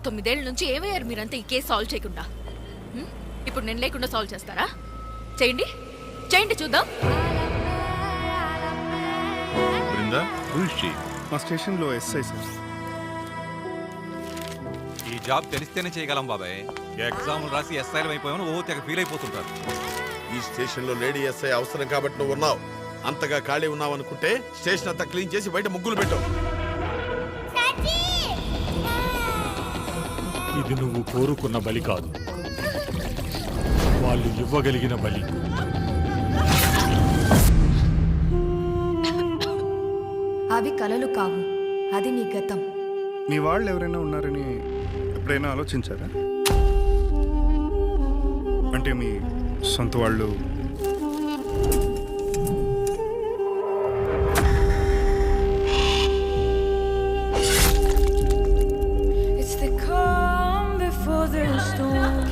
9 ఏళ్ల నుంచి ఏమయ్యారు మీరంతా ఈ కేసు సాల్వ్ చేయకుండా? ఇప్పుడు నేను లేకుండా సాల్వ్ చేస్తారా? చేయండి చేయండి చూద్దాం. మా స్టేషన్లో ఎస్ఐ సార్. ఈ జాబ్ తెలిస్తేనే చేయగలం బాబాయ్. ఎగ్జామ్ రాసి ఎస్ఐలు అయిపోయామని ఓ తెగ ఫీల్ అయిపోతుంటారు. ఈ స్టేషన్ లో లేడీ ఎస్ఐ అవసరం కాబట్టి నువ్వు ఉన్నావు. అంతగా ఖాళీ ఉన్నావు అనుకుంటే స్టేషన్ అంతా క్లీన్ చేసి బయట ముగ్గులు పెట్టావు. ఇది నువ్వు కోరుకున్న బలి కాదు, వాళ్ళు ఇవ్వగలిగిన బలి. అవి కలలు కావు, అది నీ గతం. మీ వాళ్ళు ఎవరైనా ఉన్నారని ఎప్పుడైనా ఆలోచించారా? అంటే మీ సొంత వాళ్ళు?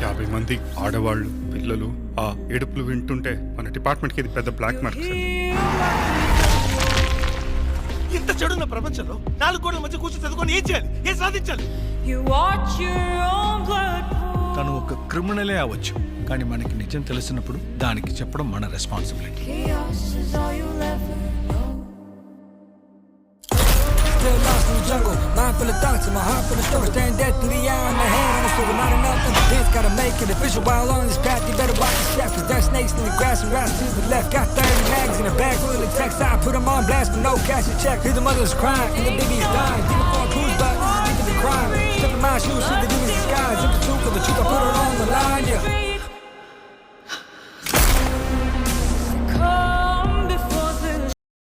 యాభై మంది ఆడవాళ్ళు, పిల్లలు ఆ ఏడుపులు వింటుంటే మన డిపార్ట్మెంట్కి ఇది పెద్ద బ్లాక్ మార్క్ సార్. ఇంత చెడున్న ప్రపంచంలో 4 గోడల మధ్య కూర్చొని చదువుకొని ఏం చేయాలి, ఏం సాధించాలి? తను ఒక క్రిమినలే అవ్వచ్చు, కానీ మనకి నిజం తెలిసినప్పుడు దానికి చెప్పడం మన responsibility. Still lost in the jungle, mind full of thoughts and my heart full of stories. Staring death through the eye on the head on the silver, not enough of the dance. Gotta make it official while on this path. You better watch your step, 'cause there's snakes in the grass and rats to the left. Got 30 mags in a bag full of text. I put them on blast with no cash to check. Hear the mothers crying and the babies dying. Looking for a cruise, but this is deep in the crime. Step in my shoes, see the demons disguise. In pursuit of the truth, I put it on the line, yeah.